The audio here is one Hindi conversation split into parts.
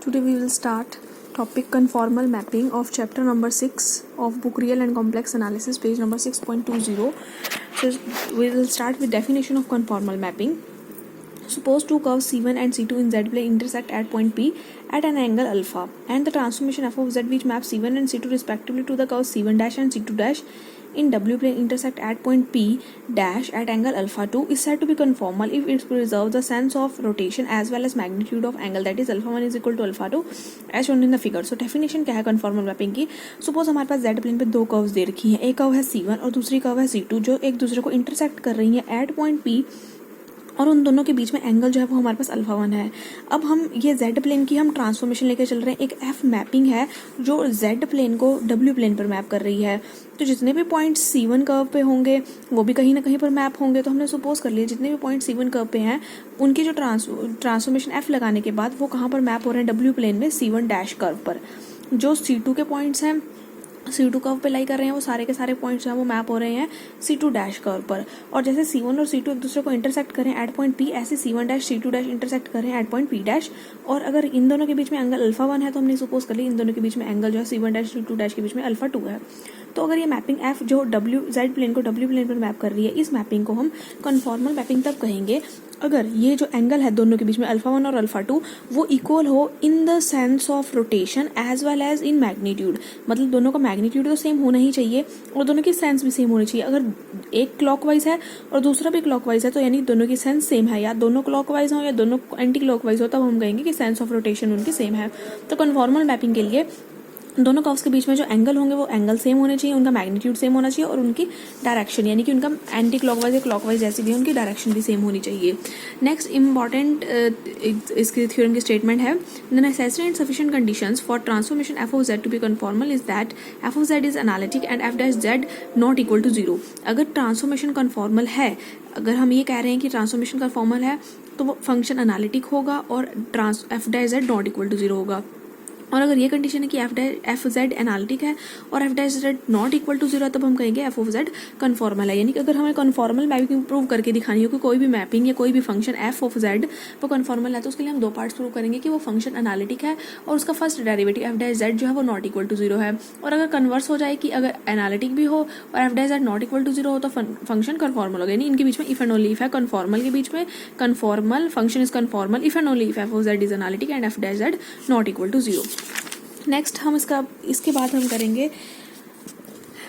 Today we will start topic conformal mapping of chapter number 6 of book Real and Complex Analysis, page number 6.20. So we will start with definition of conformal mapping. Suppose two curves C1 and C2 in Z plane intersect at point P at an angle alpha, and the transformation f of Z which maps C1 and C2 respectively to the curves C1 dash and C2 dash in W plane intersect at point P dash at angle alpha 2 is said to be conformal if it preserves the sense of rotation as well as magnitude of angle, that is alpha 1 is equal to alpha 2 as shown in the figure. So definition क्या है conformal mapping की? Suppose हमारे पास Z plane पे दो कर्व्स दे रखी हैं, एक कर्व है C1 और दूसरी कर्व है C2 जो एक दूसरे को इंटरसेक्ट कर रही हैं एट पॉइंट P, और उन दोनों के बीच में एंगल जो है वो हमारे पास अल्फा 1 है. अब हम ये जेड प्लेन की हम ट्रांसफॉर्मेशन लेके चल रहे हैं. एक एफ मैपिंग है जो जेड प्लेन को डब्ल्यू प्लेन पर मैप कर रही है. तो जितने भी पॉइंट C1 कर्व पे होंगे वो भी कहीं ना कहीं पर मैप होंगे. तो हमने सपोज कर लिया जितने भी पॉइंट C1 कर्व पे हैं उनकी जो ट्रांसफॉर्मेशन एफ लगाने के बाद वो कहाँ पर मैप हो रहे हैं? डब्ल्यू प्लेन में C1 डैश कर्व पर. जो C2 के पॉइंट्स हैं C2 कर्व पे लाई कर रहे हैं वो सारे के सारे पॉइंट्स जो हैं वो मैप हो रहे हैं C2 डैश कर्व पर. और जैसे C1 और C2 एक दूसरे को इंटरसेक्ट करें एट पॉइंट P, ऐसे C1 dash C2 dash intersect करें एट पॉइंट P डैश. और अगर इन दोनों के बीच में एंगल अल्फा 1 है तो हमने सपोज कर लिया इन दोनों के बीच में एंगल जो है C1 डैश C2 डैश के बीच में अल्फा 2 है. तो अगर ये मैपिंग F जो Z प्लेन को W प्लेन पर मैप कर रही है, इस मैपिंग को हम कन्फॉर्मल मैपिंग तब कहेंगे अगर ये जो एंगल है दोनों के बीच में अल्फा 1 और अल्फा 2 वो इक्वल हो in the sense of rotation as well as in magnitude. मतलब दोनों का मैग्नीट्यूड तो सेम होना ही चाहिए और दोनों की सेंस भी सेम होनी चाहिए. अगर एक क्लॉकवाइज है और दूसरा भी क्लॉकवाइज है तो यानी दोनों की सेंस सेम है, या दोनों क्लॉकवाइज हो या दोनों एंटी क्लॉकवाइज हो, तब हम कहेंगे कि सेंस ऑफ रोटेशन उनकी सेम है. तो कन्फॉर्मल मैपिंग के लिए दोनों कर्व्स के बीच में जो एंगल होंगे वो एंगल सेम होने चाहिए, उनका मैग्नीट्यूड सेम होना चाहिए और उनकी डायरेक्शन यानी कि उनका एंटी क्लॉकवाइज या क्लॉकवाइज जैसी भी उनकी डायरेक्शन भी सेम होनी चाहिए. नेक्स्ट इंपॉर्टेंट इसकी थ्योरम की स्टेटमेंट है the necessary and sufficient conditions for transformation f of z to be conformal is that f of z is analytic and f dash z not equal to 0. अगर ट्रांसफॉर्मेशन कन्फॉर्मल है, अगर हम ये कह रहे हैं कि ट्रांसफॉर्मेशन कन्फॉर्मल है तो वो फंक्शन एनालिटिक होगा और f dash z not equal to 0 होगा. और अगर ये कंडीशन है कि एफ जेड एनालिटिक है और f dash z not equal to 0 तब हम कहेंगे एफ ऑफ जेड कन्फॉर्मल है. यानी कि अगर हमें कन्फॉर्मल मैपिंग प्रूव करके दिखानी हो कि कोई भी मैपिंग या कोई भी फंक्शन एफ ऑफ जेड वो कन्फॉर्मल है तो उसके लिए हम दो पार्ट्स प्रूव करेंगे कि वो फंक्शन एनालिटिक है और उसका first derivative F dash Z जो है वो नॉट इक्वल टू 0 है. और अगर कन्वर्स हो जाए कि अगर एनालिटिक भी हो और f dash z not equal to 0 हो तो फंक्शन कन्फॉर्मल होगा. यानी इनके बीच में इफ एंड ओनली इफ है. कन्फॉर्मल के बीच में conformal function is conformal if and only if f of z is analytic and f dash z not equal to 0. Next हम इसके बाद हम करेंगे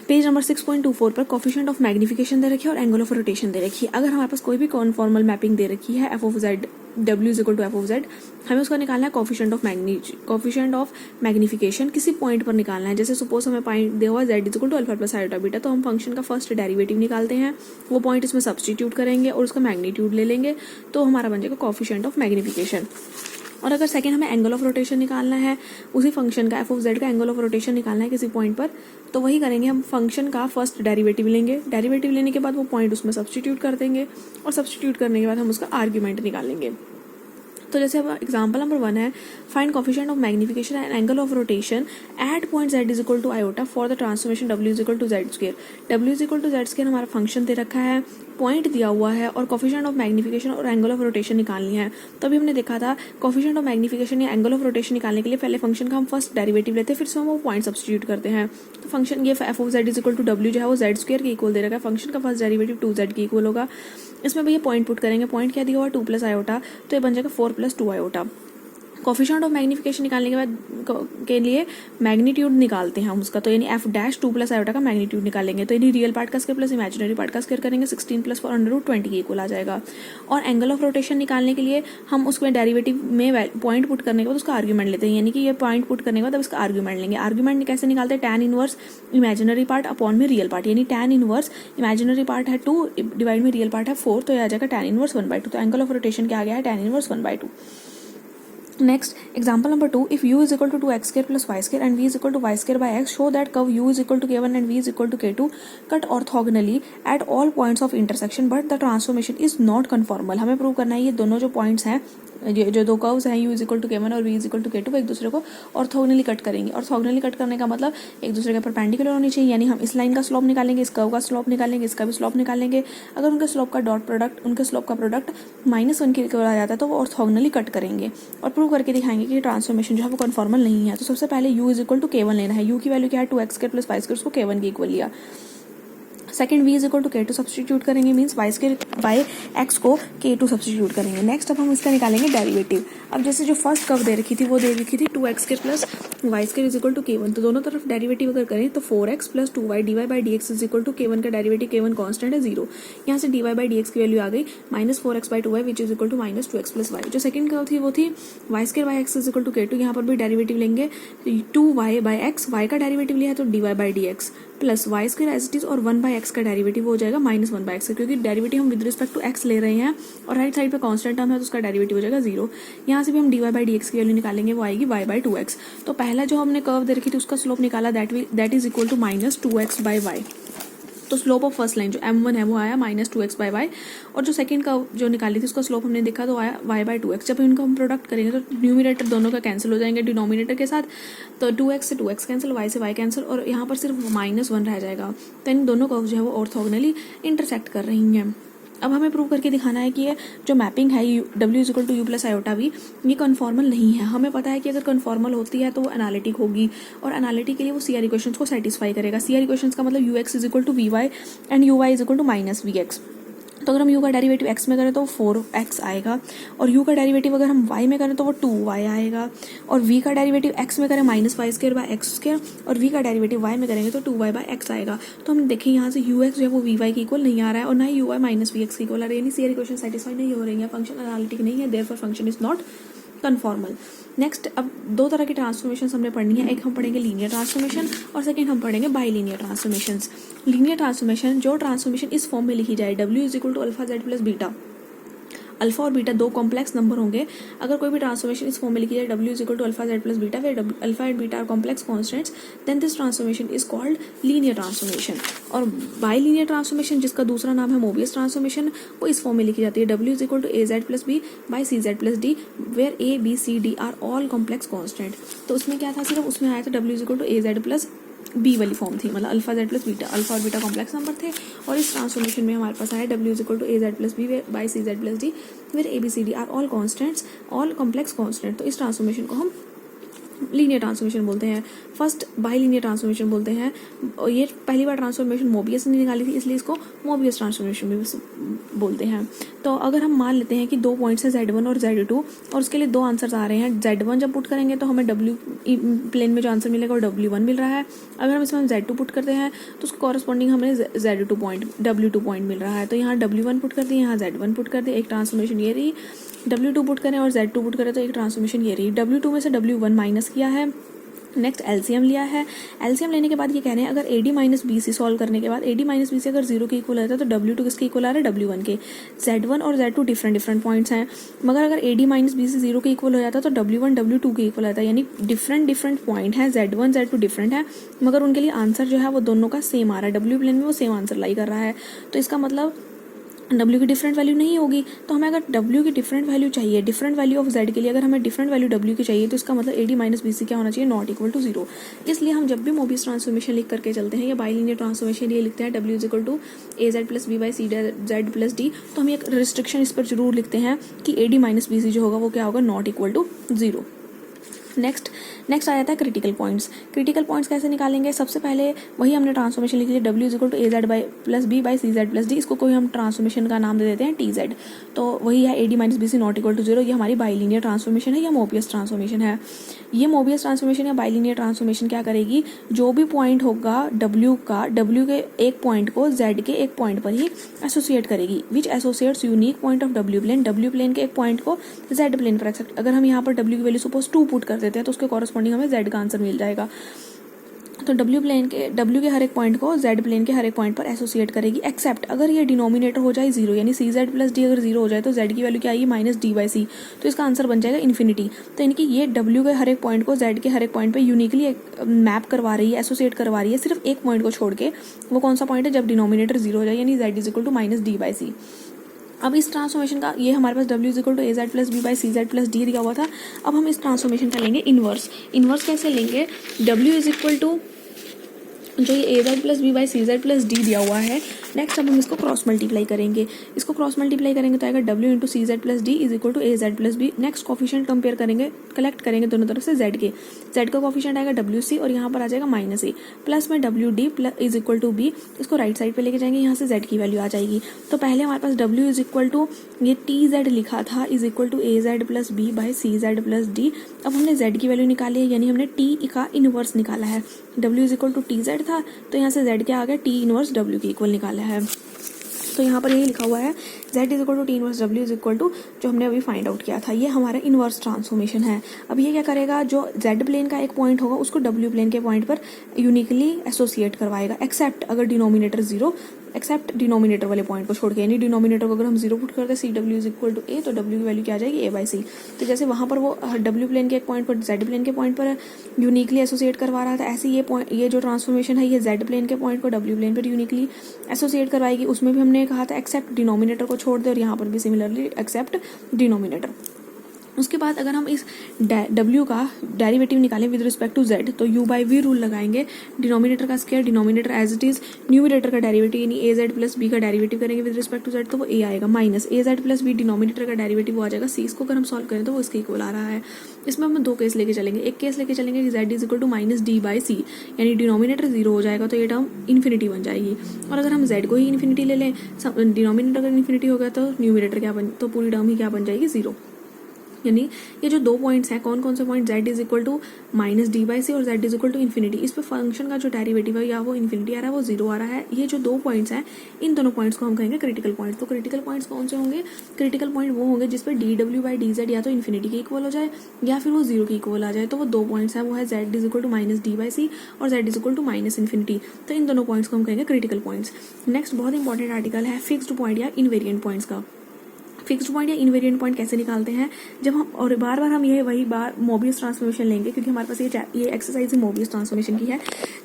पेज नंबर 6.24 पर कोफिशिएंट ऑफ मैग्निफिकेशन दे रखी है और एंगल ऑफ रोटेशन दे रखी है. अगर हमारे पास कोई भी कॉन्फॉर्मल मैपिंग दे रखी है f of z W is equal to f of z, हमें उसका निकालना है कोफिशिएंट ऑफ मैग्निफिकेशन किसी पॉइंट पर निकालना है. जैसे सपोज हमें पॉइंट दिया हुआ z is equal to alpha plus iota beta, तो हम फंक्शन का फर्स्ट डेरिवेटिव निकालते हैं, वो पॉइंट इसमें सब्सटीट्यूट करेंगे और उसका मैग्नीट्यूड ले लेंगे तो हमारा बन जाएगा कोफिशिएंट ऑफ मैग्निफिकेशन. और अगर सेकंड हमें एंगल ऑफ रोटेशन निकालना है, उसी फंक्शन का एफ ऑफ जेड का एंगल ऑफ रोटेशन निकालना है किसी पॉइंट पर, तो वही करेंगे हम. फंक्शन का फर्स्ट डेरिवेटिव लेंगे, डेरिवेटिव लेने के बाद वो पॉइंट उसमें सब्सटीट्यूट कर देंगे और सब्सटीट्यूट करने के बाद हम उसका आर्ग्यूमेंट निकालेंगे. तो जैसे अब एग्जांपल नंबर 1 है find coefficient of magnification and angle of rotation at point z is equal to iota for the transformation w is equal to z square. w is equal to z square हमारा फंक्शन दे रखा है, पॉइंट दिया हुआ है और कोफिशिएंट ऑफ मैग्निफिकेशन और एंगल ऑफ रोटेशन निकालनी है. तो अभी हमने देखा था कोफिशिएंट ऑफ मैग्निफिकेशन या एंगल ऑफ रोटेशन निकालने के लिए पहले फंक्शन का हम फर्स्ट डेरिवेटिव लेते हैं, फिर से हम वो पॉइंट सब्सटीट्यूट करते हैं. तो फंक्शन ये f of z is equal to w जो है वो जेड स्क्वायर के इक्वल दे रखा है, फंक्शन का फर्स्ट डेरिवेटिव 2z के इक्वल होगा. इसमें भैया पॉइंट पुट करेंगे, पॉइंट क्या दिया हुआ 2 प्लस आयोटा, तो ये बन जाएगा 4 plus 2 iota. Coefficient of magnification निकालने के बाद के लिए मैग्नीट्यूड निकालते हैं हम उसका, तो यानी एफ डैश 2 प्लस आयोटा का मैग्नीट्यूड निकालेंगे. तो यानी रियल पार्ट का स्क्वायर प्लस इमेजिनरी पार्ट का स्क्वायर करेंगे, 16 प्लस 4 अंडर रूट 20 के इक्वल आ जाएगा. और एंगल ऑफ रोटेशन निकालने के लिए हम उसमें डेरिवेटिव में पॉइंट पुट करने के बाद उसका आर्ग्यूमेंट लेते हैं, यानी कि ये पॉइंट पुट करने के बाद अब इसका आर्ग्यूमेंट लेंगे. आर्ग्यूमेंट कैसे निकालते हैं? tan inverse imaginary part upon में रियल पार्ट, यानी tan इनवर्स इमेजिनरी पार्ट है 2 डिवाइड में रियल पार्ट है 4, तो यह आ जाएगा tan इनवर्स 1/2. तो एंगल ऑफ रोटेशन क्या आ गया है? tan inverse 1/2. Next, example number 2, if u is equal to 2x square plus y square and v is equal to y square by x, show that curve u is equal to k1 and v is equal to k2 cut orthogonally at all points of intersection but the transformation is not conformal. हमें प्रूव करना है ये दोनों जो पॉइंट्स हैं जो दो कर्व्स हैं u is equal to k1 और v is equal to k2 वो एक दूसरे को ऑर्थोगोनली कट करेंगे। ऑर्थोगोनली कट करने का मतलब एक दूसरे के परपेंडिकुलर होनी चाहिए, यानी हम इस लाइन का स्लोप निकालेंगे, इस कर्व का स्लोप निकालेंगे, इसका भी स्लोप निकालेंगे। अगर उनके स्लोप का डॉट प्रोडक्ट, उनके स्लोप का प्रोडक्ट -1 के इक्वल आ जाता है तो वो ऑर्थोगोनली कट करेंगे और प्रूव करके दिखाएंगे कि ट्रांसफॉर्मेशन जो है वो कन्फॉर्मल नहीं है। तो सबसे पहले u is equal to k1 लेना है। u की वैल्यू क्या है 2x² + y² उसको k1 के इक्वल लिया। Second v is equal to k2 substitute करेंगे, मीन्स x को k2 सब्सटीट्यूट करेंगे। नेक्स्ट अब हम इसका निकालेंगे डेरिवेटिव। अब जैसे जो फर्स्ट कर्व दे रखी थी वो दे रखी थी 2x² + y² is equal to k1, तो दोनों तरफ डेरिवेटिव अगर करें तो 4x + 2y dy/dx is equal to k1 का डेरिवेटिव k1 कांस्टेंट है 0। यहाँ से dy/dx की वैल्यू आ गई -4x/2y which is equal to -2x + y। जो सेकंड कर्व थी वो थी y² x is equal to k2, यहाँ पर भी डेरिवेटिव लेंगे 2y/x, y का डेरिवेटिव लिया है तो dy/dx plus y² as it is और 1/x का डेरिवेटिव हो जाएगा -1/x, क्योंकि डेरिवेटिव हम विद रिस्पेक्ट टू x ले रहे हैं और राइट साइड पे कांस्टेंट टर्म है तो उसका डेरिवेटिव हो जाएगा 0। यहाँ से भी हम dy/dx की वैल्यू निकालेंगे, वो आएगी y/2x। तो पहला जो हमने कर्व दे रखी थी उसका स्लोप निकाला that is equal to -2x/y। तो स्लोप ऑफ फर्स्ट लाइन जो m1 है वो आया -2x/y, और जो सेकंड का जो निकाली थी उसका स्लोप हमने देखा तो आया y/2x। जब इनको हम प्रोडक्ट करेंगे तो न्यूमिनेटर दोनों का कैंसिल हो जाएंगे डिनोमिनेटर के साथ, तो 2x से 2x कैंसिल, y से y कैंसिल, और यहाँ पर सिर्फ -1 रह जाएगा। तो इन दोनों कर्व जो है वो ऑर्थोगोनली इंटरसेक्ट कर रही हैं। अब हमें प्रूव करके दिखाना है कि ये जो मैपिंग है w is equal to u + i/v ये कन्फॉर्मल नहीं है। हमें पता है कि अगर कन्फॉर्मल होती है तो वो एनालिटिक होगी, और एनालिटिक के लिए वो CR इक्वेशंस को सेटिस्फाई करेगा। CR इक्वेशंस का मतलब ux is equal to vy and uy is equal to -vx। तो अगर हम u का डेरिवेटिव x में करें तो 4x आएगा, और u का डेरिवेटिव अगर हम y में करें तो वो 2y आएगा, और v का डेरिवेटिव x में करें -y²/x², और v का डेरिवेटिव y में करेंगे तो 2y/x आएगा। तो हम देखें यहाँ से ux जो है वो vy के इक्वल नहीं आ रहा है और ना ही uy -vx के इक्वल आ रहा है, यानी CR इक्वेशन सेटिस्फाई नहीं हो रही है, फंक्शन एनालिटिक नहीं है, therefore function is not conformal. Next अब दो तरह की ट्रांसफॉर्मेशन हमने पढ़नी है, एक हम पढ़ेंगे लीनियर ट्रांसफॉर्मेशन और सेकंड हम पढ़ेंगे बाइलीनियर ट्रांसफॉर्मेशंस। लीनियर ट्रांसफॉर्मेशन जो ट्रांसफॉर्मेशन इस फॉर्म में लिखी जाए w is equal to α/z + beta. Alpha और बीटा दो कॉम्प्लेक्स नंबर होंगे। अगर कोई भी ट्रांसफॉर्मेशन इस फॉर्म में लिखी जाए w is equal to α/z + beta where alpha and beta are complex constants, then this transformation is called linear transformation. और बाइलीनियर ट्रांसफॉर्मेशन जिसका दूसरा नाम है मोबियस ट्रांसफॉर्मेशन, वो इस फॉर्म में लिखी जाती है w is equal to az + b by cz + d where a b c d are all complex constant. तो उसमें क्या था, सिर्फ उसमें आया था w is equal to az + b वाली फॉर्म थी, मतलब α/z + बीटा, अल्फा और बीटा कॉम्प्लेक्स नंबर थे, और इस ट्रांसफॉर्मेशन में हमारे पास आया w is equal to az + b by cz + d where a b c d are all constants, all complex constant. तो इस ट्रांसफॉर्मेशन को हम लीनियर ट्रांसफॉर्मेशन बोलते हैं। फर्स्ट बाइलीनियर ट्रांसफॉर्मेशन बोलते हैं, और ये पहली बार ट्रांसफॉर्मेशन मोबियस ने निकाली थी इसलिए इसको मोबियस ट्रांसफॉर्मेशन भी बोलते हैं। तो अगर हम मान लेते हैं कि दो पॉइंट्स हैं z1 और z2 और उसके लिए दो आंसर्स आ रहे हैं, z1 जब पुट करेंगे तो हमें w प्लेन में जो आंसर मिलेगा वो w1 मिल रहा है। अगर हम इसमें z2 पुट करते हैं तो उसको कॉरस्पॉन्डिंग हमें z2 पॉइंट w2 पॉइंट मिल रहा है। तो यहाँ w1 पुट कर दिए, यहाँ z1 पुट कर दिए, एक ट्रांसफॉर्मेशन ये रही। w2 पुट करें और z2 पुट करें तो एक ट्रांसफॉर्मेशन ये रही। w2 में से w1 माइनस किया है। नेक्स्ट एलसीएम लिया है। एलसीएम लेने के बाद ये कह रहे हैं अगर AD - BC सॉल्व करने के बाद AD - BC अगर 0 के इक्वल आता है तो W2 किसके इक्वल आ रहा है, W1 के। Z1 और Z2 डिफरेंट पॉइंट्स हैं, मगर अगर AD - BC 0 के इक्वल हो जाता है तो W1 W2 के इक्वल आता है, यानी डिफरेंट पॉइंट है, Z1 Z2 डिफरेंट है, मगर उनके लिए आंसर जो है वो दोनों का सेम आ रहा है, W प्लेन में वो सेम आंसर लाई कर रहा है। तो इसका मतलब W की डिफरेंट वैल्यू नहीं होगी। तो हमें अगर W की डिफरेंट वैल्यू चाहिए, डिफरेंट वैल्यू ऑफ Z के लिए अगर हमें डिफरेंट वैल्यू W की चाहिए, तो इसका मतलब AD - BC क्या होना चाहिए, नॉट इक्वल टू 0। इसलिए हम जब भी मोबियस ट्रांसफॉर्मेशन लिख करके चलते हैं या बाइलीनियर ट्रांसफॉर्मेशन ये लिखते हैं W is equal to az + b by cz + d, तो हम एक रिस्ट्रिक्शन इस पर जरूर लिखते हैं कि AD - BC जो होगा वो क्या होगा, नॉट इक्वल टू 0। नेक्स्ट आ जाता है क्रिटिकल पॉइंट्स। क्रिटिकल पॉइंट्स कैसे निकालेंगे, सबसे पहले वही हमने ट्रांसफॉर्मेशन लिखी है w is equal to az + b by cz + d, इसको कोई हम ट्रांसफॉर्मेशन का नाम दे देते हैं tz। तो वही है AD - BC not equal to 0। ये हमारी बाइलीनियर ट्रांसफॉर्मेशन है या मोबियस ट्रांसफॉर्मेशन है। ये मोबियस ट्रांसफॉर्मेशन या बाइलीनियर ट्रांसफॉर्मेशन क्या करेगी, जो भी पॉइंट होगा w के एक पॉइंट को z के एक पॉइंट पर ही एसोसिएट करेगी, which associates unique point of w plane के एक पॉइंट को z प्लेन पर एक्सेप्ट। अगर हम यहाँ पर w की वैल्यू सपोज 2 पुट कर देते हैं तो उसके कॉरस्पॉन्डिंग हमें z का आंसर मिल जाएगा। तो w के हर एक पॉइंट को z प्लेन के हर एक पॉइंट पर एसोसिएट करेगी, एक्सेप्ट अगर ये डिनोमिनेटर हो जाए 0, यानी cz + d अगर 0 हो जाए तो z की वैल्यू क्या आएगी, -d/c। तो इसका आंसर बन जाएगा इन्फिनिटी। तो यानी कि ये w के हर एक पॉइंट को z के हर एक पॉइंट पे यूनिकली मैप करवा रही है, एसोसिएट करवा रही है, सिर्फ एक पॉइंट को छोड़ के। वो कौन सा पॉइंट है, जब डिनोमिनेटर 0 हो जाए, यानी z is equal to -d/c। अब इस ट्रांसफॉर्मेशन का ये हमारे पास w is equal to A Z plus B by C Z plus d दिया हुआ था। अब हम इस ट्रांसफॉर्मेशन का लेंगे इन्वर्स। इन्वर्स कैसे लेंगे, w इज इक्वल टू जो ये a Z plus B by C Z plus d दिया हुआ है, नेक्स्ट अब हम इसको क्रॉस मल्टीप्लाई करेंगे। इसको क्रॉस मल्टीप्लाई करेंगे तो आएगा w into c Z plus d is equal to A Z plus b. Next coefficient compare करेंगे, कलेक्ट करेंगे दोनों तरफ से z के। z का कॉफिशिएंट आएगा डब्ल्यू सी और यहाँ पर आ जाएगा माइनस ए, प्लस में डब्ल्यू d plus is equal to b. इसको राइट साइड पे लेके जाएंगे, यहाँ से z की वैल्यू आ जाएगी। तो पहले हमारे पास w इज इक्वल टू ये टी जेड लिखा था is equal to A Z plus B by C Z plus d. अब हमने z की वैल्यू निकाली है, यानी हमने t का इनवर्स निकाला है। w is equal to t z था तो यहाँ से z क्या आ गया, t इनवर्स w के इक्वल निकाला है। तो यहाँ पर यही लिखा हुआ है z is equal to t inverse w is equal to जो हमने अभी फाइंड आउट किया था, ये हमारा इनवर्स ट्रांसफॉर्मेशन है। अब ये क्या करेगा, जो z प्लेन का एक पॉइंट होगा उसको w प्लेन के पॉइंट पर यूनिकली एसोसिएट करवाएगा, एक्सेप्ट अगर डिनोमिनेटर जीरो, एक्सेप्ट डिनोमिनेटर वाले पॉइंट को छोड़ के, यानी डिनोमिनेटर को अगर हम जीरो पुट करते हैं सी डब्ल्यू इज इक्वल टू ए, तो w की वैल्यू क्या आ जाएगी a बाई सी। तो जैसे वहाँ पर वो w प्लेन के एक पॉइंट पर z प्लेन के पॉइंट पर यूनिकली एसोसिएट करवा रहा था, ऐसे ये जो ट्रांसफॉर्मेशन है ये z प्लेन के पॉइंट को w प्लेन पर यूनिकली एसोसिएट करवाएगी। उसमें भी हमने कहा था एक्सेप्ट डिनोमिनेटर को छोड़ दे, और यहाँ पर भी सिमिलरली एक्सेप्ट डिनोमिनेटर। उसके बाद अगर हम इस w का डेरिवेटिव निकालें विद रिस्पेक्ट टू z, तो u बाई वी रूल लगाएंगे। डिनोमिनेटर का square, denominator as it is, numerator का डेरिवेटिव यानी ए जेड प्लस बी का डेरिवेटिव करेंगे विद रिस्पेक्ट टू z, तो वो a आएगा, minus a Z plus b denominator का डेरिवेटिव वो आ जाएगा c। इसको अगर हम सॉल्व करें तो वो इसके इक्वल आ रहा है। इसमें हम दो केस लेके चलेंगे। एक केस लेके चलेंगे कि z is equal to minus d by c, यानी डिनोमिनेटर जीरो हो जाएगा तो ये टर्म इन्फिनिटी बन जाएगी। और अगर हम z को ही इन्फिनिटी ले लें, डिनोमिनेटर अगर इन्फिनिटी हो गया तो न्यूमिनेटर क्या बन, तो पूरी टर्म ही क्या बन जाएगी, जीरो। यानी ये जो दो पॉइंट्स हैं, कौन कौन से point, z is equal to minus d by c और z is equal to infinity, इस पे फंक्शन का जो डेरिवेटिव है या वो इन्फिनिटी आ रहा है वो जीरो आ रहा है। ये जो दो पॉइंट्स हैं, इन दोनों पॉइंट्स को हम कहेंगे क्रिटिकल पॉइंट। तो क्रिटिकल पॉइंट्स कौन से होंगे, क्रिटिकल पॉइंट वो होंगे जिसपे D W by D Z या तो इन्फिनिटी के इक्वल हो जाए या फिर वो जीरो के इक्वल आ जाए। तो वो दो पॉइंट्स हैं, वो है z is equal to minus d by c और z is equal to minus infinity. तो इन दोनों पॉइंट्स को हम कहेंगे क्रिटिकल पॉइंट्स। नेक्स्ट बहुत इंपॉर्टेंट आर्टिकल है फिक्स्ड पॉइंट या इनवेरिएंट पॉइंट्स का। फिक्स्ड पॉइंट या इनवेरिएंट पॉइंट कैसे निकालते हैं, जब हम और बार बार हम ये वही बार मोबियस ट्रांसफॉर्मेशन लेंगे, क्योंकि हमारे पास ये एक्सरसाइज ही मोबियस ट्रांसफॉर्मेशन की है।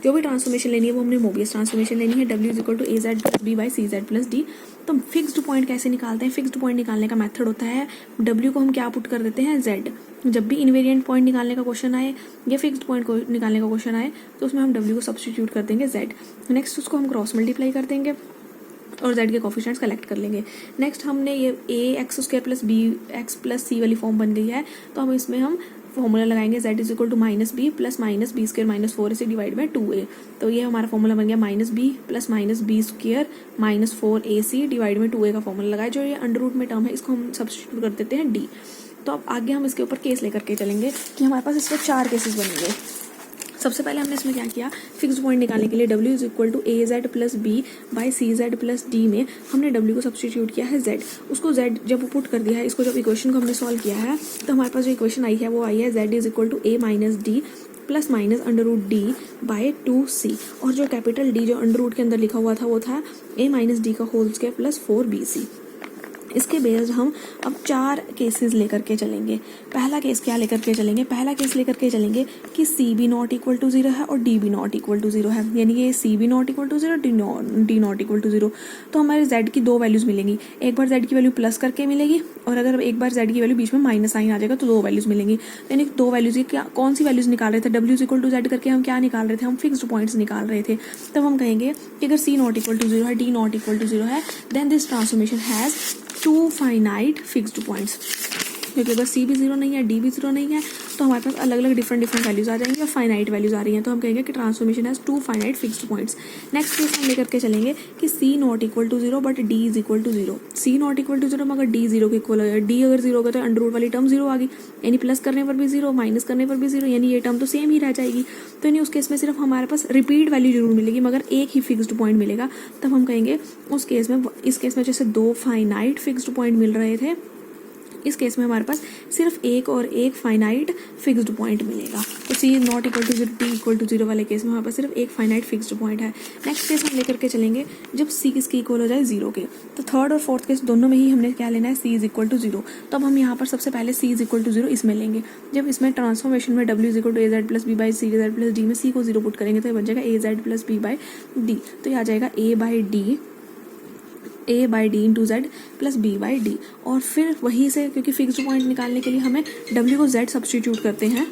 जो भी ट्रांसफॉर्मेशन लेनी है वो हमने मोबियस ट्रांसफॉर्मेशन लेनी है। w is equal to A Z plus B by C Z plus d. तो फिक्स्ड पॉइंट कैसे निकालते हैं, फिक्स्ड पॉइंट निकालने का मेथड होता है w को हम क्या पुट कर देते हैं, z। जब भी इनवेरिएंट पॉइंट निकालने का क्वेश्चन आए या फिक्स्ड पॉइंट को निकालने का क्वेश्चन आए तो उसमें हम w को सब्स्टिट्यूट कर देंगे z। नेक्स्ट उसको हम क्रॉस मल्टीप्लाई कर देंगे और z के कोफिशिएंट्स कलेक्ट कर लेंगे। नेक्स्ट हमने ये a x square plus b x plus c वाली फॉर्म बन गई है, तो हम इसमें हम फॉर्मूला लगाएंगे z is equal to minus b plus minus b square minus 4ac divide by 2a। तो ये हमारा फॉर्मूला बन गया minus b plus minus b square minus 4ac divide में 2a का फॉर्मूला लगाया। जो ये अंडर रूट में टर्म है इसको हम सब्स्टिट्यूट कर देते हैं d। तो अब आगे हम इसके ऊपर केस लेकर के चलेंगे कि हमारे पास इसमें 4 केसेस बनेंगे। सबसे पहले हमने इसमें क्या किया, फिक्स्ड पॉइंट निकालने के लिए w is equal to A Z plus B by C Z plus D में हमने w को सब्स्टिट्यूट किया है z। उसको z जब पुट कर दिया है, इसको जब इक्वेशन को हमने सॉल्व किया है तो हमारे पास जो इक्वेशन आई है वो आई है z is equal to A minus D plus minus under root D by 2c। और जो कैपिटल डी जो अंडर रूट के अंदर लिखा हुआ था वो था a माइनस डी का होल स्क्वायर प्लस 4bc। इसके बेस्ड हम अब 4 केसेस लेकर के चलेंगे। पहला केस क्या लेकर के चलेंगे, पहला केस लेकर के चलेंगे कि C be not equal to 0 है और D be not equal to 0 है, यानी ये C be not equal to 0 D not equal to 0। तो हमारे z की दो वैल्यूज मिलेंगी, एक बार z की वैल्यू प्लस करके मिलेगी और अगर एक बार z की वैल्यू बीच में माइनस साइन आ जाएगा तो दो वैल्यूज मिलेंगी। यानी दो वैल्यूज की क्या कौन सी वैल्यूज निकाल रहे थे, w is equal to z करके हम क्या निकाल रहे थे, हम फिक्स्ड पॉइंट्स निकाल रहे थे। तब हम कहेंगे कि अगर c नॉट इक्वल टू 0 है, d नॉट इक्वल टू 0 है, then this transformation has 2 finite fixed points. क्योंकि अगर c भी 0 नहीं है, d भी 0 नहीं है, तो हमारे पास अलग अलग डिफरेंट वैल्यूज आ जाएंगी और फाइनाइट वैल्यूज आ रही हैं, तो हम कहेंगे कि transformation has 2 finite fixed points. Next case हम लेकर के चलेंगे कि c not equal to 0 but d is equal to 0। c not equal to 0 मगर d 0 के इक्वल हो जाए, d अगर 0 होगा तो अंडर रूट वाली टर्म 0 आ गई, यानी प्लस करने पर भी 0 माइनस करने पर भी 0, यानी ये टर्म तो सेम ही रह जाएगी। तो यानी उस केस में सिर्फ हमारे पास रिपीट वैल्यू जरूर मिलेगी मगर एक ही फिक्स्ड पॉइंट मिलेगा। तब हम कहेंगे उस केस में, इस केस में जैसे 2 फाइनाइट फिक्स्ड पॉइंट मिल रहे थे, इस केस में हमारे पास सिर्फ एक और एक फाइनाइट फिक्स्ड पॉइंट मिलेगा। तो c not equal to 0 d equal to 0 वाले केस में हमारे पास सिर्फ एक फाइनाइट फिक्स्ड पॉइंट है। नेक्स्ट केस हम लेकर के चलेंगे जब c किसके इक्वल हो जाए 0 के। तो थर्ड और फोर्थ केस दोनों में ही हमने क्या लेना है, c इज इक्वल टू 0। तो अब हम यहाँ पर सबसे पहले c इज इक्वल टू 0 इसमें लेंगे। जब इसमें ट्रांसफॉर्मेशन में w is equal to A Z plus B by C Z plus D में c को 0 पुट करेंगे तो ये बन जाएगा A Z plus B by D. तो ये आ जाएगा a by D a by D into Z plus B by D, और फिर वहीं से क्योंकि फिक्स्ड पॉइंट निकालने के लिए हमें w को z सब्स्टिट्यूट करते हैं,